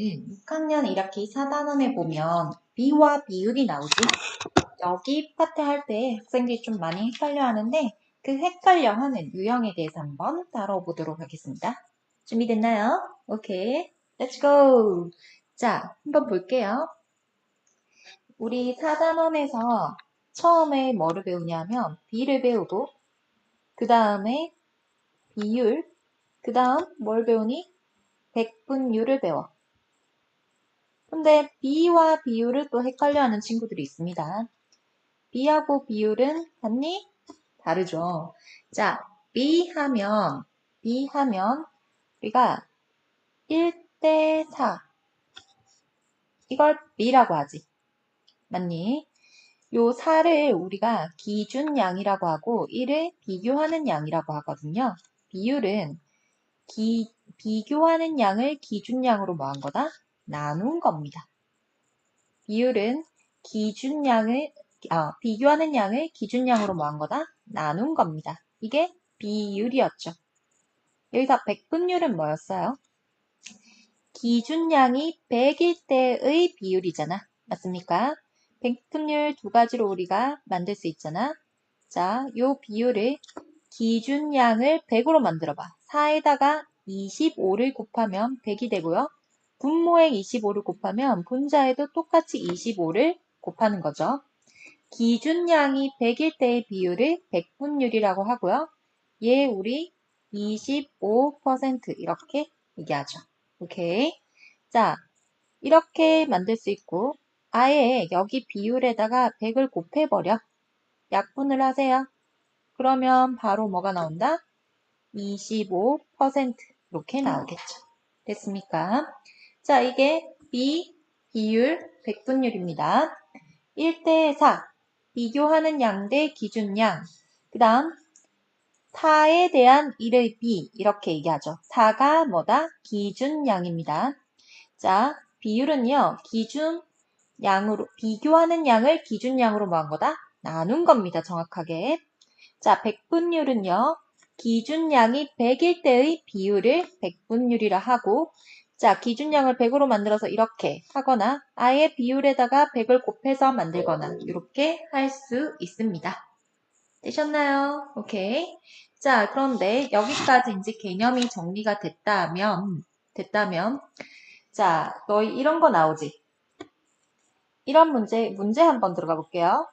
6학년 1학기 4단원에 보면 비와 비율이 나오지. 여기 파트 할 때 학생들이 좀 많이 헷갈려 하는데 그 헷갈려 하는 유형에 대해서 한번 다뤄보도록 하겠습니다. 준비됐나요? 오케이. Let's go. 자, 한번 볼게요. 우리 4단원에서 처음에 뭐를 배우냐면 비를 배우고 그 다음에 비율, 그 다음 뭘 배우니? 백분율을 배워. 근데 비와 비율을 또 헷갈려하는 친구들이 있습니다. 비하고 비율은 같니? 다르죠. 자, 비하면 우리가 1대 4 이걸 비라고 하지. 맞니? 요 4를 우리가 기준량이라고 하고 1을 비교하는 양이라고 하거든요. 비율은 비교하는 양을 기준량으로 뭐 한 거다? 나눈 겁니다. 비율은 비교하는 양을 기준량으로 뭐 한 거다? 나눈 겁니다. 이게 비율이었죠. 여기서 백분율은 뭐였어요? 기준량이 100일 때의 비율이잖아. 맞습니까? 백분율 두 가지로 우리가 만들 수 있잖아. 자, 요 비율을 기준량을 100으로 만들어봐. 4에다가 25를 곱하면 100이 되고요. 분모에 25를 곱하면 분자에도 똑같이 25를 곱하는 거죠. 기준량이 100일 때의 비율을 백분율이라고 하고요. 얘 우리 25% 이렇게 얘기하죠. 오케이. 자, 이렇게 만들 수 있고 아예 여기 비율에다가 100을 곱해버려. 약분을 하세요. 그러면 바로 뭐가 나온다? 25% 이렇게 나오겠죠. 됐습니까? 자, 이게 비율, 백분율입니다. 1대 4, 비교하는 양 대 기준량. 그 다음 4에 대한 1의 비 이렇게 얘기하죠. 4가 뭐다? 기준량입니다. 자, 비율은요. 비교하는 양을 기준량으로 뭐 한 거다? 나눈 겁니다. 정확하게. 자, 백분율은요. 기준량이 100일 때의 비율을 백분율이라 하고 자, 기준량을 100으로 만들어서 이렇게 하거나 아예 비율에다가 100을 곱해서 만들거나 이렇게 할 수 있습니다. 되셨나요? 오케이. 자, 그런데 여기까지 이제 개념이 정리가 됐다면 자, 너희 이런 거 나오지? 이런 문제 한번 들어가 볼게요.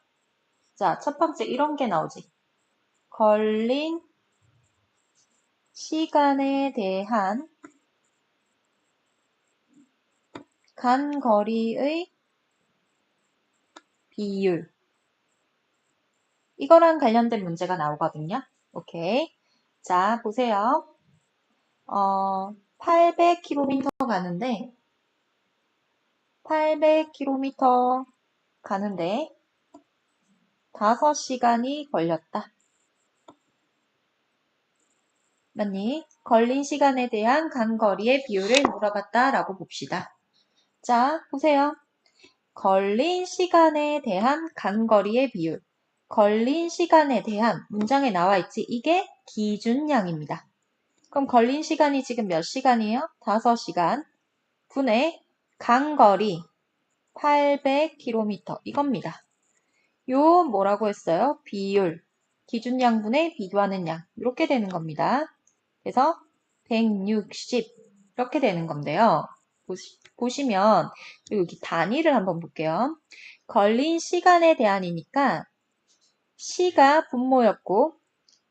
자, 첫 번째 이런 게 나오지? 걸린 시간에 대한 간 거리의 비율. 이거랑 관련된 문제가 나오거든요. 오케이. 자, 보세요. 800km 가는데 5시간이 걸렸다. 맞니? 걸린 시간에 대한 간 거리의 비율을 물어봤다라고 봅시다. 자, 보세요. 걸린 시간에 대한 간 거리의 비율. 걸린 시간에 대한 문장에 나와 있지. 이게 기준량입니다. 그럼 걸린 시간이 지금 몇 시간이에요? 5시간. 분의 간 거리 800km 이겁니다. 요 뭐라고 했어요? 비율. 기준량분의 비교하는 양. 이렇게 되는 겁니다. 그래서 160 이렇게 되는 건데요. 보시면 여기 단위를 한번 볼게요. 걸린 시간에 대한이니까 시가 분모였고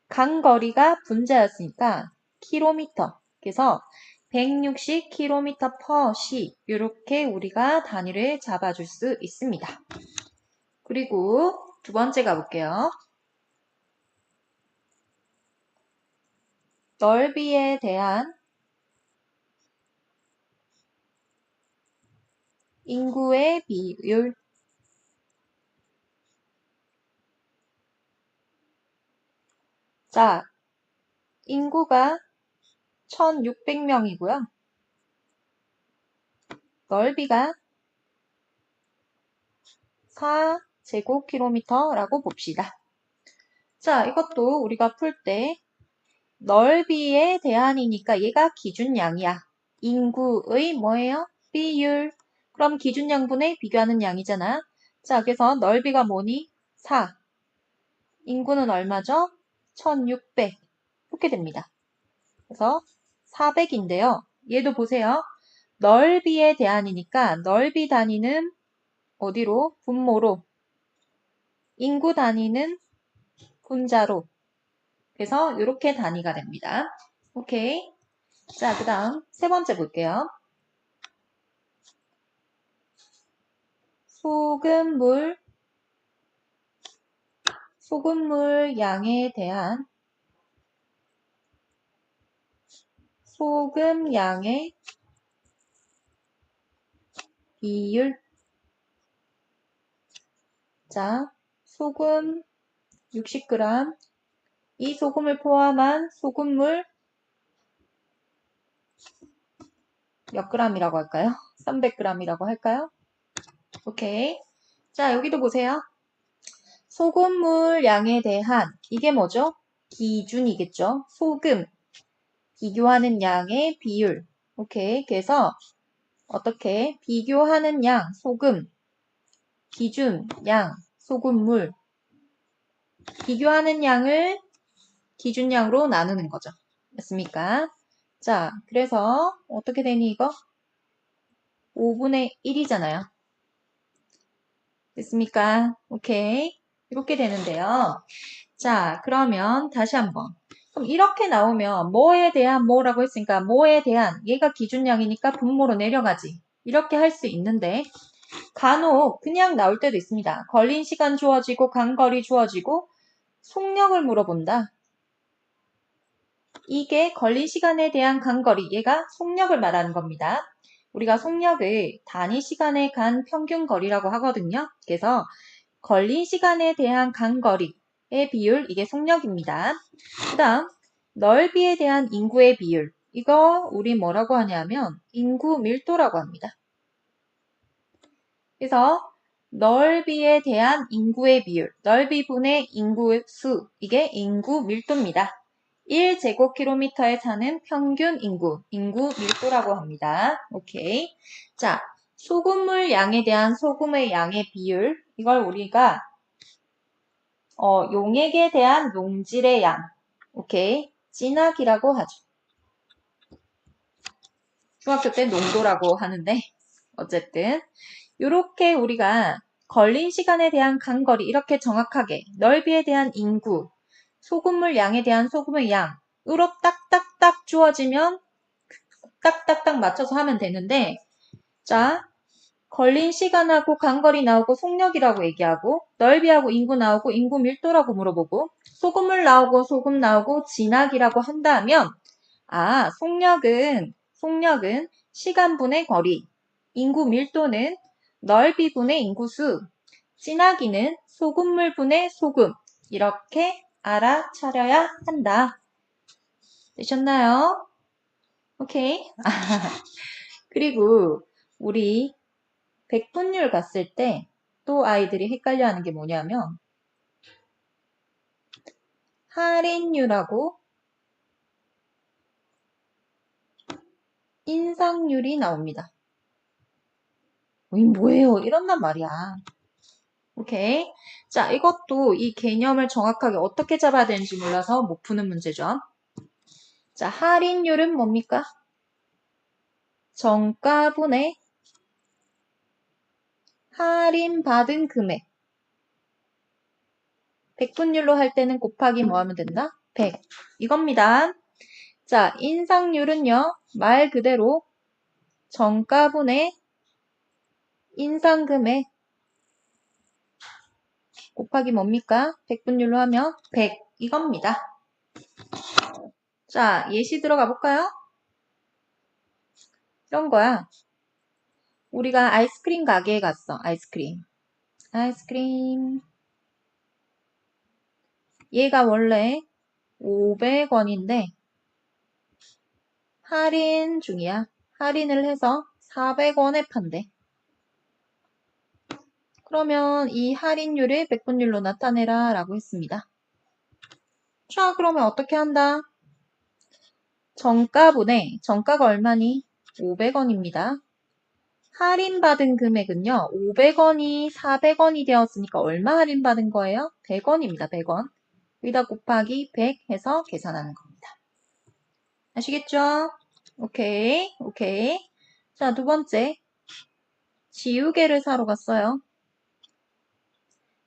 간 거리가 분자였으니까 킬로미터. 그래서 160km per 시 이렇게 우리가 단위를 잡아줄 수 있습니다. 그리고 두 번째 가볼게요. 넓이에 대한 인구의 비율. 자, 인구가 1600명이고요. 넓이가 4제곱킬로미터라고 봅시다. 자, 이것도 우리가 풀 때 넓이에 대한이니까 얘가 기준량이야. 인구의 뭐예요? 비율. 그럼 기준양분의 비교하는 양이잖아. 자, 그래서 넓이가 뭐니? 4. 인구는 얼마죠? 1600. 이렇게 됩니다. 그래서 400인데요. 얘도 보세요. 넓이에 대한이니까 넓이 단위는 어디로? 분모로. 인구 단위는 분자로. 그래서 이렇게 단위가 됩니다. 오케이. 자, 그 다음 세 번째 볼게요. 소금물 양에 대한 소금 양의 비율. 자, 소금 60g. 이 소금을 포함한 소금물 몇 g이라고 할까요? 300g이라고 할까요? 오케이. 자, 여기도 보세요. 소금물 양에 대한 이게 뭐죠? 기준이겠죠? 소금 비교하는 양의 비율. 오케이. 그래서 어떻게 비교하는 양 소금 기준 양 소금물 비교하는 양을 기준양으로 나누는 거죠. 됐습니까? 자, 그래서 어떻게 되니 이거? 5분의 1이잖아요. 됐습니까? 오케이. 이렇게 되는데요. 자, 그러면 다시 한번. 그럼 이렇게 나오면 뭐에 대한 뭐라고 했으니까 뭐에 대한 얘가 기준량이니까 분모로 내려가지. 이렇게 할 수 있는데 간혹 그냥 나올 때도 있습니다. 걸린 시간 주어지고 간거리 주어지고 속력을 물어본다. 이게 걸린 시간에 대한 간거리, 얘가 속력을 말하는 겁니다. 우리가 속력을 단위 시간에 간 평균 거리라고 하거든요. 그래서 걸린 시간에 대한 간거리의 비율, 이게 속력입니다. 그 다음 넓이에 대한 인구의 비율, 이거 우리 뭐라고 하냐면 인구 밀도라고 합니다. 그래서 넓이에 대한 인구의 비율, 넓이분의 인구수, 이게 인구 밀도입니다. 1제곱킬로미터에 사는 평균 인구 밀도라고 합니다. 오케이. 자, 소금물 양에 대한 소금의 양의 비율, 이걸 우리가 용액에 대한 용질의 양, 오케이. 진학이라고 하죠. 중학교 때 농도라고 하는데 어쨌든 이렇게 우리가 걸린 시간에 대한 간거리 이렇게 정확하게 넓이에 대한 인구, 소금물 양에 대한 소금의 양으로 딱딱딱 주어지면 딱딱딱 맞춰서 하면 되는데 자, 걸린 시간하고 간거리 나오고 속력이라고 얘기하고 넓이하고 인구 나오고 인구 밀도라고 물어보고 소금물 나오고 소금 나오고 진학이라고 한다면 속력은 시간분의 거리, 인구 밀도는 넓이분의 인구수, 진하기는 소금물분의 소금 이렇게 알아차려야 한다. 되셨나요? 오케이. 그리고 우리 백분율 갔을 때 또 아이들이 헷갈려하는 게 뭐냐면 할인율하고 인상률이 나옵니다. 뭐예요? 이런단 말이야. 오케이. 자, 이것도 이 개념을 정확하게 어떻게 잡아야 되는지 몰라서 못 푸는 문제죠. 자, 할인율은 뭡니까? 정가분의 할인받은 금액. 백분율로 할 때는 곱하기 뭐 하면 된다? 100. 이겁니다. 자, 인상률은요. 말 그대로 정가분의 인상금액 곱하기 뭡니까? 백분율로 하면 100. 이겁니다. 자, 예시 들어가 볼까요? 이런 거야. 우리가 아이스크림 가게에 갔어. 아이스크림. 얘가 원래 500원인데 할인 중이야. 할인을 해서 400원에 판대. 그러면 이 할인율을 백분율로 나타내라 라고 했습니다. 자, 그러면 어떻게 한다? 정가가 얼마니? 500원입니다. 할인받은 금액은요, 500원이 400원이 되었으니까 얼마 할인받은 거예요? 100원입니다, 100원. 여기다 곱하기 100 해서 계산하는 겁니다. 아시겠죠? 오케이, 오케이. 자, 두 번째. 지우개를 사러 갔어요.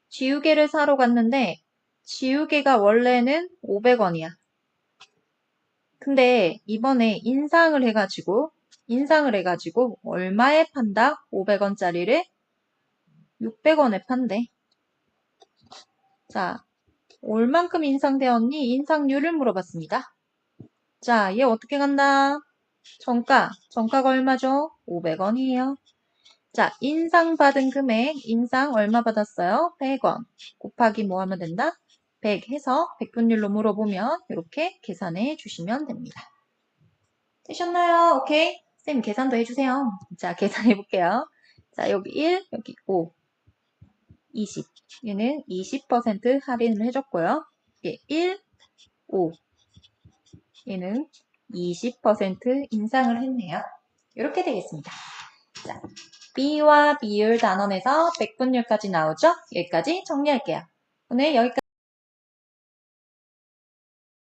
지우개를 사러 갔는데, 지우개가 원래는 500원이야. 근데 이번에 인상을 해가지고 얼마에 판다? 500원짜리를 600원에 판대. 자, 얼만큼 인상되었니? 인상률을 물어봤습니다. 자, 얘 어떻게 간다? 정가가 얼마죠? 500원이에요. 자, 인상받은 금액, 인상 얼마 받았어요? 100원. 곱하기 뭐 하면 된다? 100 해서 백분율로 물어보면 이렇게 계산해 주시면 됩니다. 되셨나요? 오케이. 쌤 계산도 해주세요. 자, 계산해 볼게요. 자, 여기 1, 여기 5, 20. 얘는 20% 할인을 해줬고요. 예, 1, 5. 얘는 20% 인상을 했네요. 이렇게 되겠습니다. 자, B와 비율 단원에서 백분율까지 나오죠? 여기까지 정리할게요. 오늘 여기까지